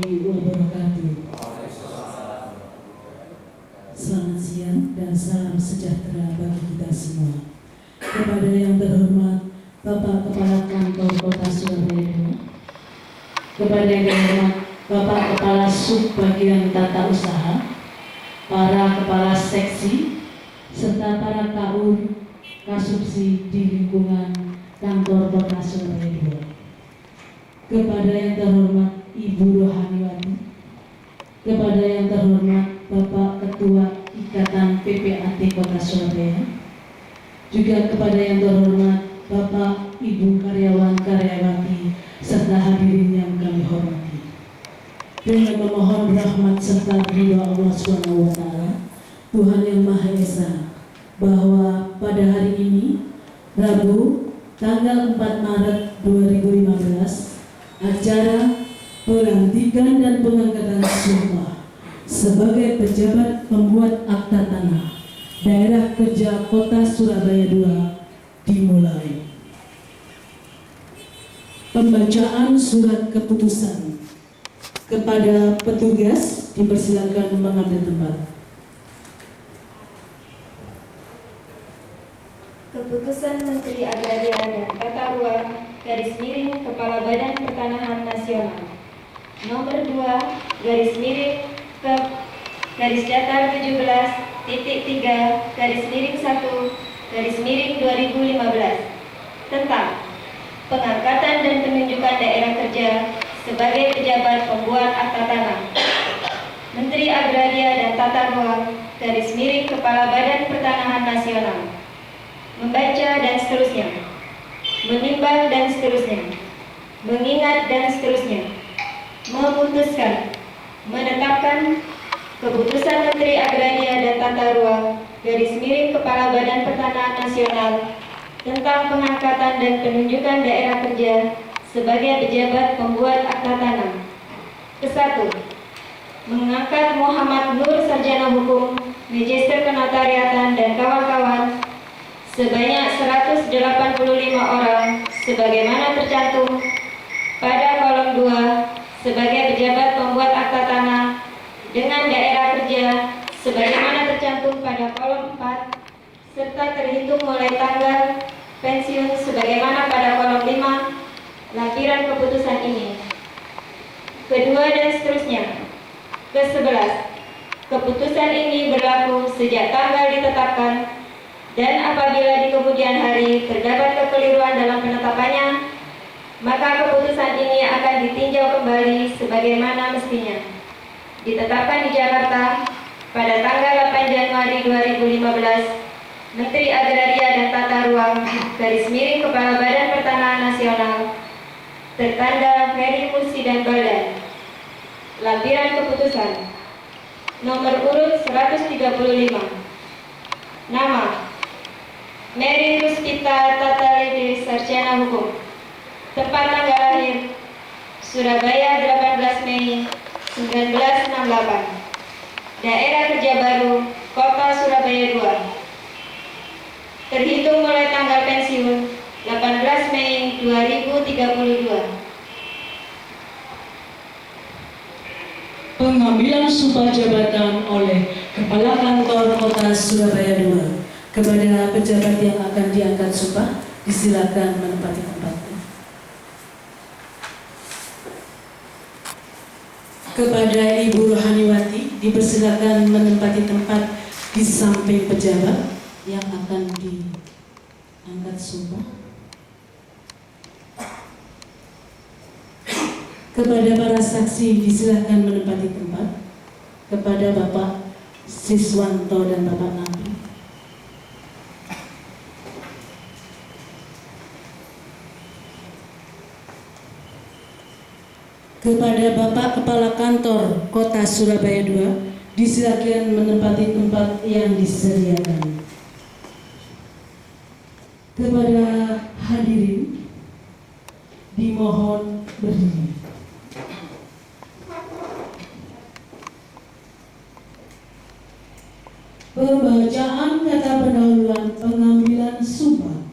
warahmatullahi wabarakatuh. Selamat siang dan salam sejahtera bagi kita semua. Kepada yang terhormat Bapak Kepala Kantor Kota Surabaya II, kepada yang terhormat Bapak Kepala Sub Bagian Tata Usaha, para Kepala Seksi, serta para KUR Kasubsi di lingkungan Kantor Kota Surabaya II. Kepada yang terhormat Ibu Rohaniwati, kepada yang terhormat Bapak Ketua Ikatan PPAT Kota Surabaya, juga kepada yang terhormat Bapak Ibu karyawan-karyawati serta hadirin yang kami hormati. Dengan memohon rahmat serta ridho Allah SWT, Tuhan yang Maha Esa, bahwa pada hari ini, Rabu, tanggal 4 Maret 2015, acara pelantikan dan pengangkatan sumpah sebagai pejabat pembuat akta tanah Daerah Kerja Kota Surabaya II dimulai. Pembacaan surat keputusan. Kepada petugas dipersilakan mengambil tempat. Keputusan Menteri Agraria dan Tata Ruang _ Kepala Badan Pertanahan Nasional Nomor 2 _17.3 _ 1 _ 2015 tentang pengangkatan dan penunjukan daerah kerja sebagai pejabat pembuat akta tanah. Menteri Agraria dan Tata Ruang _ Kepala Badan Pertanahan Nasional membaca dan seterusnya, menimbang dan seterusnya, mengingat dan seterusnya, memutuskan, menetapkan keputusan Menteri Agraria dan Tata Ruang _ Kepala Badan Pertanahan Nasional tentang pengangkatan dan penunjukan daerah kerja sebagai pejabat pembuat akta tanah. Ke-1. Mengangkat Muhammad Nur Sarjana Hukum, Magister Kenotariatan dan kawan-kawan sebanyak 185 orang sebagaimana tercantum pada kolom 2 sebagai pejabat pembuat akta tanah dengan daerah kerja sebagaimana tercantum pada kolom 4 serta terhitung mulai tanggal pensiun sebagaimana pada kolom 5 lampiran keputusan ini. Kedua dan seterusnya. Ke-11. Keputusan ini berlaku sejak tanggal ditetapkan dan apabila di kemudian hari terdapat kekeliruan dalam penetapannya, maka keputusan ini akan ditinjau kembali sebagaimana mestinya. Ditetapkan di Jakarta pada tanggal 8 Januari 2015, Menteri Agraria dan Tata Ruang _ Kepala Badan Pertanahan Nasional, tertanda Ferry Musi dan Baldan. Lampiran keputusan nomor urut 135. Nama Mary Ruskita Tatalede Sarjana Hukum. Tempat tanggal lahir Surabaya 18 Mei 1968. Daerah kerja baru Kota Surabaya II. Terhitung mulai tanggal pensiun 18 Mei 2032. Pengambilan sumpah jabatan oleh Kepala Kantor Kota Surabaya II. Kepada pejabat yang akan diangkat sumpah, disilakan menempati tempatnya. Kepada Ibu Rohaniwati, dipersilakan menempati tempat di samping pejabat yang akan diangkat sumpah. Kepada para saksi, disilakan menempati tempat. Kepada Bapak Siswanto dan Bapak Nabi. Kepada Bapak Kepala Kantor Kota Surabaya II, disilakan menempati tempat yang disediakan. Kepada hadirin, dimohon berdiri. Pembacaan kata pendahuluan pengambilan sumpah.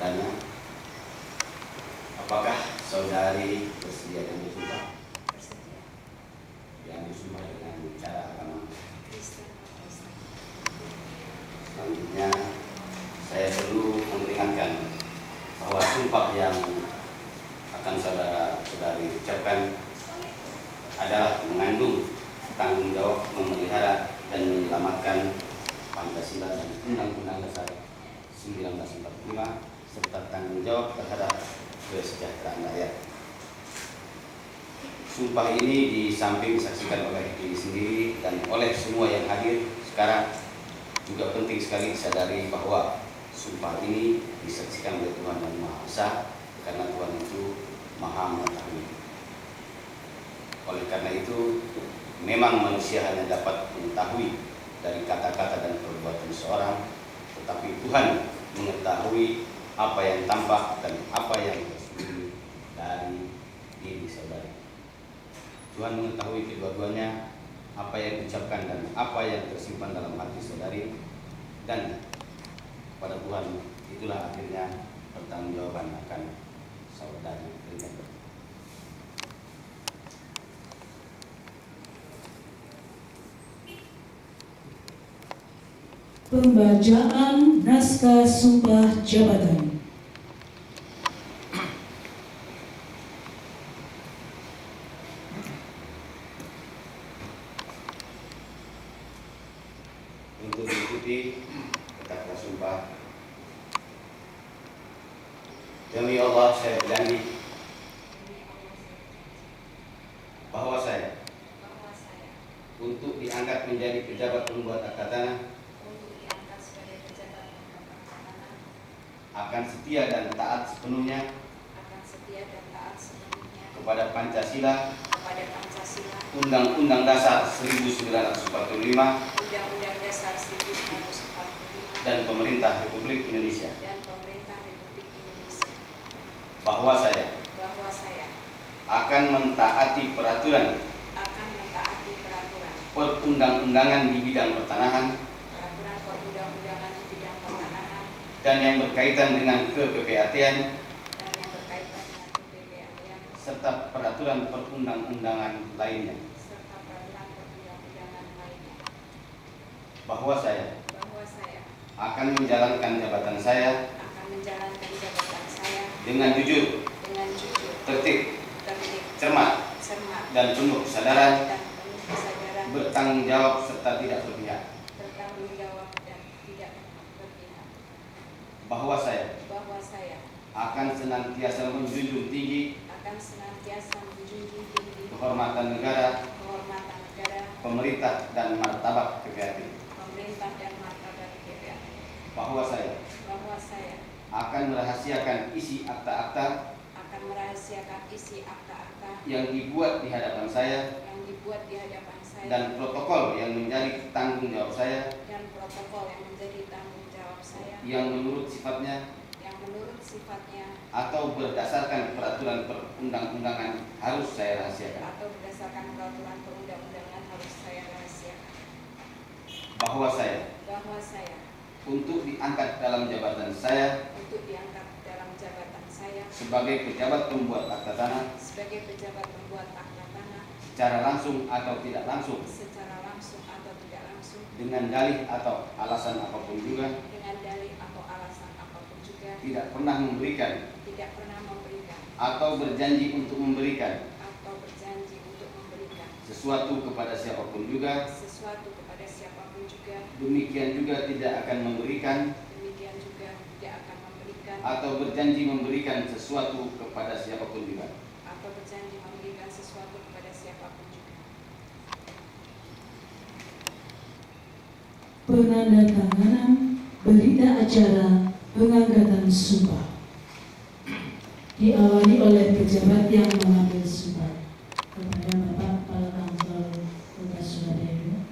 sabdanya. Apakah saudari bersedia dan bersumpah? Bersedia. Yang bersumpah dengan cara agama Kristen. Selanjutnya, saya perlu memperingatkan bahwa sumpah yang akan saudara-saudari ucapkan adalah mengandung tanggung jawab memelihara dan menyelamatkan Pancasila dan Undang-Undang Dasar 1945 serta tanggung jawab terhadap kesejahteraan rakyat. Sumpah ini di samping disaksikan oleh diri sendiri dan oleh semua yang hadir sekarang, juga penting sekali disadari bahwa sumpah ini disaksikan oleh Tuhan yang Maha Esa, karena Tuhan itu Maha mengetahui. Oleh karena itu, memang manusia hanya dapat mengetahui dari kata-kata dan perbuatan seorang, tetapi Tuhan mengetahui apa yang tampak dan apa yang tersembunyi dari diri saudari. Tuhan mengetahui kedua-duanya, apa yang diucapkan dan apa yang tersimpan dalam hati saudari, dan pada Tuhan itulah akhirnya pertanggungjawaban akan saudari berikan. Pembacaan naskah sumpah jabatan. Untuk diikuti kata-kata sumpah. Demi Allah saya berjanji bahwa saya untuk diangkat menjadi pejabat pembuat akta tanah akan setia dan taat sepenuhnya kepada Pancasila, Undang-Undang Dasar 1945 dan Pemerintah Republik Indonesia. Bahwa saya akan mentaati peraturan perundang-undangan di bidang pertanahan dan yang berkaitan dengan ke-PPAT-an serta peraturan perundang-undangan lainnya. Bahwa saya akan menjalankan jabatan saya dengan jujur, tertib, cermat, dan penuh kesadaran, bertanggung jawab serta tidak berpihak. Bahwa saya akan senantiasa menjunjung tinggi kehormatan negara, pemerintah, dan martabat PPAT. Bahwa saya akan merahasiakan isi akta-akta yang dibuat di hadapan saya dan protokol yang menjadi tanggung jawab saya yang menurut sifatnya atau berdasarkan peraturan perundang-undangan harus saya rahasiakan. Bahwa saya untuk diangkat dalam jabatan saya sebagai pejabat pembuat akta tanah secara langsung atau tidak langsung dengan dalih atau alasan apapun juga tidak pernah memberikan atau berjanji untuk memberikan sesuatu kepada siapapun juga. Demikian juga tidak akan memberikan atau berjanji memberikan sesuatu kepada siapapun juga. Penandatanganan berita acara pengangkatan sumpah diawali oleh pejabat yang mengambil sumpah kepada Bapak Kepala Kansel Kota Surabaya.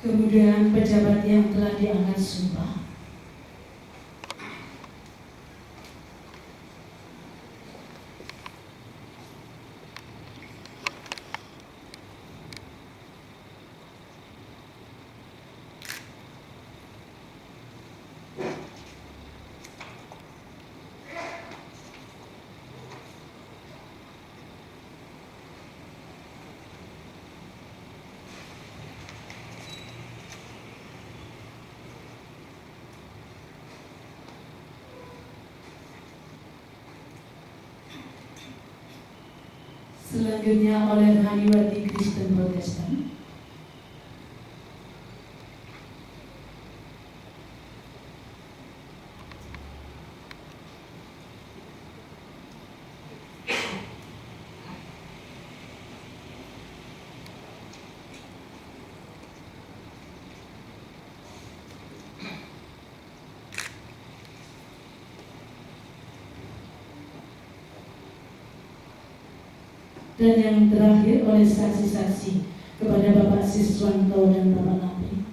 Kemudian pejabat yang telah diangkat sumpah Selanjutnya oleh Haniwati Kristen Protestan. Dan yang terakhir oleh saksi-saksi kepada Bapak Siswanto dan Bapak Napi.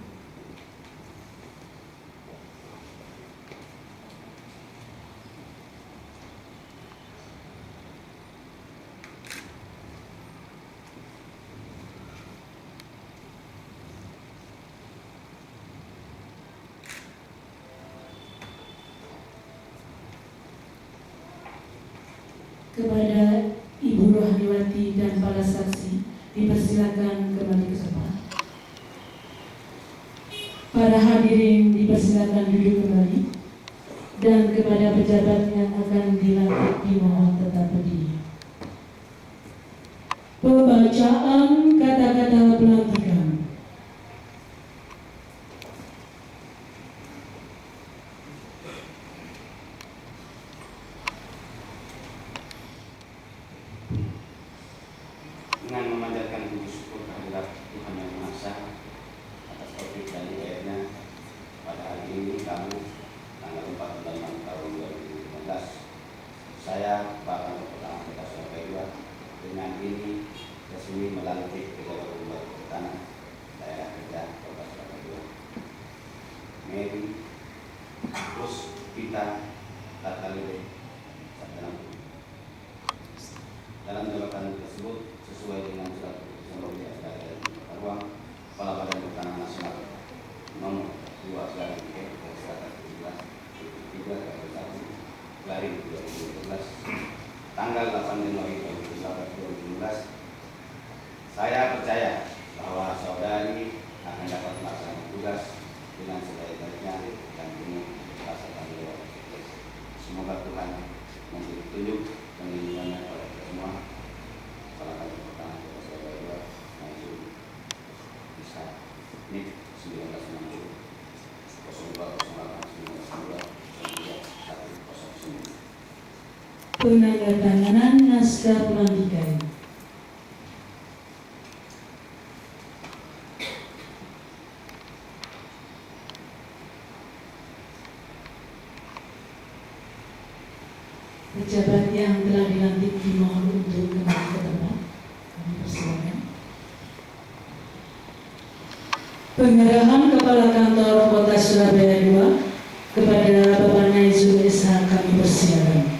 Kepada Ibu Rohaniwati dan para saksi dipersilakan kembali ke tempat. Para hadirin dipersilakan duduk kembali, dan kepada pejabat yang akan dilantik dimohon tetap berdiri. Pembacaan kata-kata pelantikan. Dengan memanjatkan puji syukur kehadirat Tuhan Yang Maha Esa atas taufik dan hidayahnya, pada hari ini kamu tanggal 4 bulan 6 tahun 2015, saya Pak Kantor Pertama Kota Surabaya dengan ini resmi melantik Pejabat Pembuat Tanah Daerah Kerja Kota Surabaya. Mary Puspita Tatalide Satyanampu. Dalam jabatan tersebut sesuai dengan surat keputusan Rombongan dan Ruang Kepala Badan Pertanahan Nasional nomor 2/3/1 tanggal 8 Januari 2015, saya percaya bahwa saudari akan dapat melaksanakan tugas dengan sebaik-baiknya dan penuh rasa tanggung jawab. Semoga Tuhan memberi petunjuk dan lindungannya kepada kita semua. Salah satu pertama kita Surabaya maju bisa NIK 1960 0208 992 Penandatanganan naskah pelantikan. Pejabat yang telah dilantik dimohon untuk kembali ke tempat. Kami persilakan. Penyerahan Kepala Kantor Kota Surabaya II kepada Bapak Naizul Ishak kami persilakan.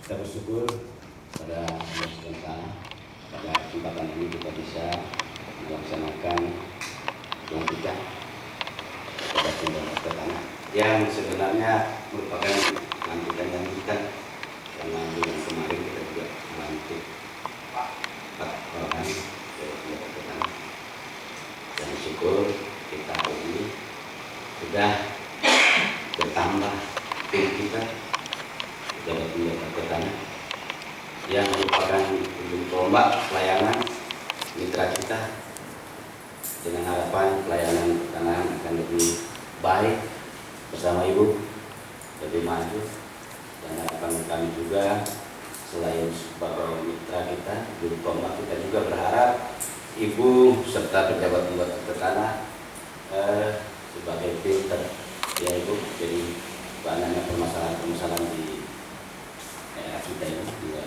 Kita bersyukur pada Allah SWT pada kesempatan ini kita bisa melaksanakan pelantikan kepada Pembuat Tanah yang sebenarnya merupakan pelantikan yang kita, karena bulan kemarin kita juga melantik 4 orang dari Pembuat Tanah. Dan syukur kita hari ini sudah bertambah tim kita Pejabat Pembuat Tanah yang merupakan ujung tombak pelayanan mitra kita, dengan harapan pelayanan pertanahan akan lebih baik bersama Ibu, lebih maju. Dan harapan kami juga selain sebagai mitra kita, ujung tombak, kita juga berharap Ibu serta pejabat Pembuat Tanah sebagai filter ya Ibu, jadi banyaknya permasalahan-permasalahan di daerah kita ini juga.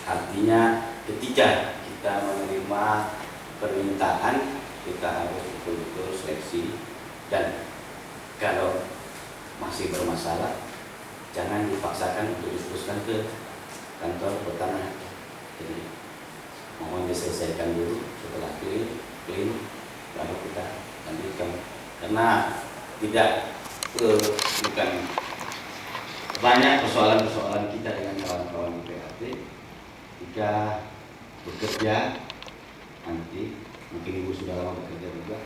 Artinya ketika kita menerima permintaan kita harus betul-betul seleksi, dan kalau masih bermasalah jangan dipaksakan untuk diteruskan ke kantor pertanahan. Jadi mohon diselesaikan dulu, setelah clean baru kita lanjutkan, karena tidak bukan banyak persoalan kita dengan kawan-kawan di PRT jika bekerja. Nanti mungkin ibu sudah lama bekerja juga,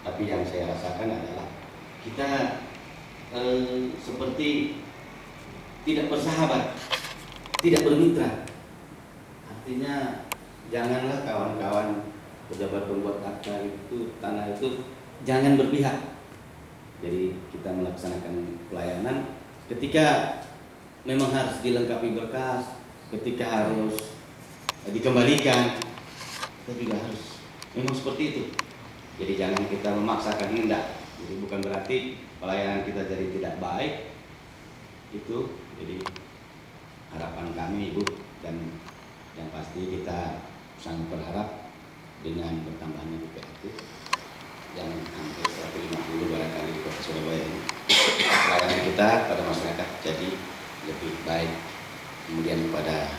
tapi yang saya rasakan adalah kita seperti tidak bersahabat, tidak bermitra. Artinya janganlah kawan-kawan pejabat pembuat akta itu, tanah itu, jangan berpihak. Jadi kita melaksanakan pelayanan ketika memang harus dilengkapi berkas, ketika harus dikembalikan, kita juga harus memang seperti itu. Jadi jangan kita memaksakan hendak. Jadi bukan berarti pelayanan kita jadi tidak baik itu. Jadi harapan kami Ibu, dan yang pasti kita sangat berharap dengan bertambahnya BPRT yang hampir 150 barangkali di Kota Surabaya ini, pelayanan kita pada masyarakat jadi lebih baik. Kemudian kepada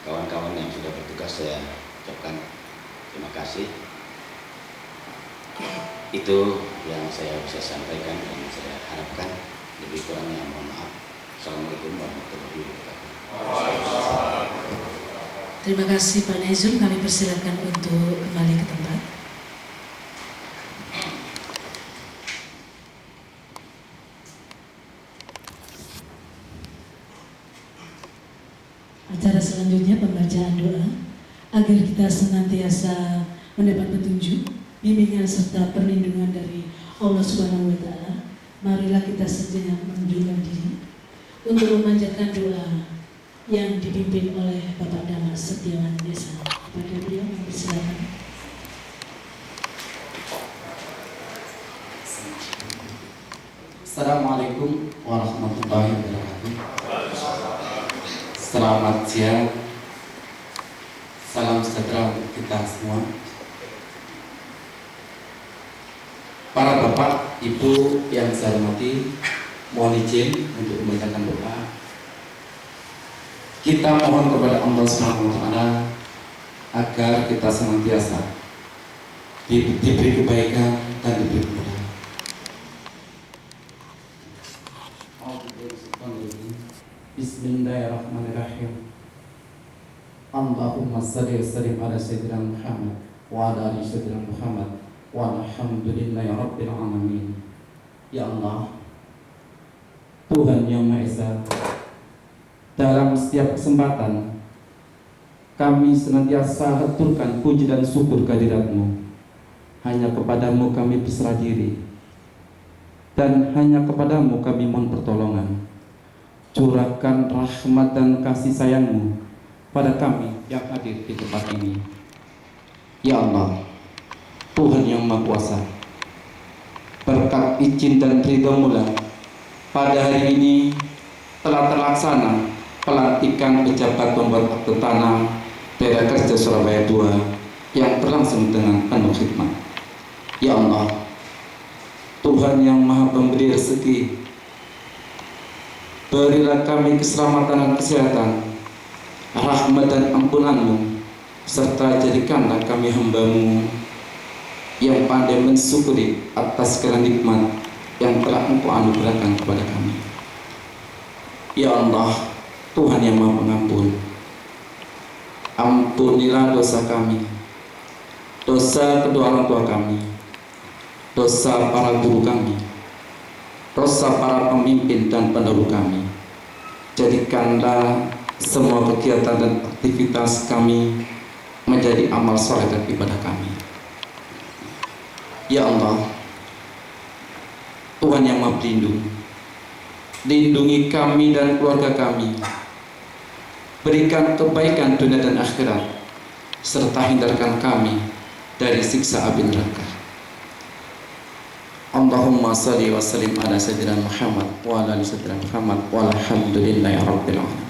kawan-kawan yang sudah bertugas saya ucapkan terima kasih. Itu yang saya bisa sampaikan dan saya harapkan. Lebih kurangnya mohon maaf. Assalamualaikum warahmatullahi wabarakatuh. Terima kasih Pak Nezul, kami persilakan untuk kembali ke tempat. Acara selanjutnya pembacaan doa agar kita senantiasa mendapat petunjuk, bimbingan serta perlindungan dari Allah Subhanahu wa taala. Marilah kita sejenak menundukkan diri untuk memanjatkan doa yang dipimpin oleh Bapak Damas Setiawan Desa. Kepada beliau silakan. Assalamualaikum warahmatullahi wabarakatuh. Selamat siang. Salam sejahtera untuk kita semua. Para bapak, ibu yang saya hormati, mohon izin untuk membacakan doa. Kita mohon kepada Allah Subhanahu wa taala agar kita senantiasa diberi kebaikan dan diberi kemudahan. Bismillahirrahmanirrahim. Allahumma salli wa sallim ala sayyidina Muhammad wa ala ali sayyidina Muhammad walhamdulillahi rabbil alamin. Ya Allah, Tuhan yang Maha Esa, dalam setiap kesempatan kami senantiasa haturkan puji dan syukur kehadirat-Mu. Hanya kepadamu kami berserah diri, dan hanya kepadamu kami mohon pertolongan. Curahkan rahmat dan kasih sayang-Mu pada kami yang hadir di tempat ini. Ya Allah, Tuhan yang Maha Kuasa, berkat izin dan ridho-Mu lah pada hari ini telah terlaksana pelantikan pejabat pembuat akte tanah daerah kerja Surabaya II yang berlangsung dengan penuh khidmat. Ya Allah, Tuhan yang Maha Pemberi rezeki, berilah kami keselamatan dan kesehatan, rahmat dan ampunan-Mu, serta jadikanlah kami hamba-Mu yang pandai mensyukuri atas segala nikmat yang telah Engkau anugerahkan kepada kami. Ya Allah, Tuhan yang Maha Pengampun, ampunilah dosa kami, dosa kedua orang tua kami, dosa para guru kami, dosa para pemimpin dan pendahulu kami. Jadikanlah semua kegiatan dan aktivitas kami menjadi amal soleh dan ibadah kami. Ya Allah, Tuhan yang Maha Pelindung, lindungi kami dan keluarga kami, berikan kebaikan dunia dan akhirat, serta hindarkan kami dari siksa api neraka. Allahumma salli wa sallim ala sayyidina Muhammad wa ala ali sayyidina Muhammad walhamdulillahi rabbil alamin.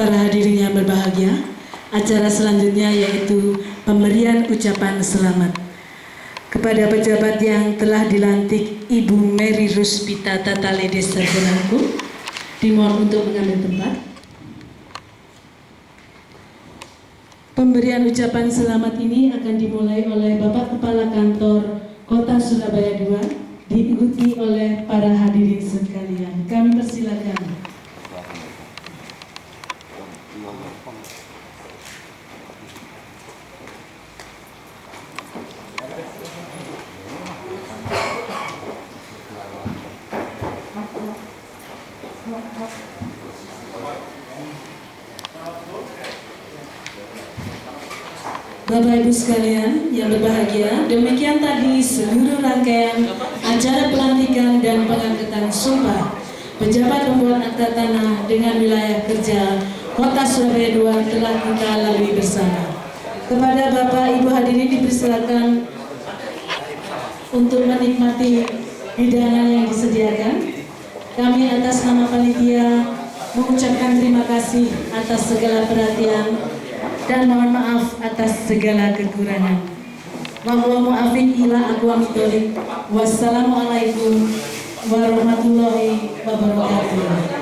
para hadirin yang berbahagia, acara selanjutnya yaitu pemberian ucapan selamat kepada pejabat yang telah dilantik, Ibu Mary Ruspita Tatalede Sarjanaku. Dimohon untuk mengambil tempat. Pemberian ucapan selamat ini akan dimulai oleh Bapak Kepala Kantor Kota Surabaya II, diikuti oleh para hadirin sekalian. Kami persilakan. Bapak Ibu sekalian yang berbahagia, demikian tadi seluruh rangkaian acara pelantikan dan pengangkatan sumpah pejabat pembuat akta tanah dengan wilayah kerja Kota Surabaya II telah kita lalui bersama. Kepada Bapak Ibu hadirin dipersilakan untuk menikmati hidangan yang disediakan. Kami atas nama panitia mengucapkan terima kasih atas segala perhatian dan mohon maaf atas segala kekurangan. Wallahu mu'afiq ila aqwamit thoriq. Wassalamualaikum warahmatullahi wabarakatuh.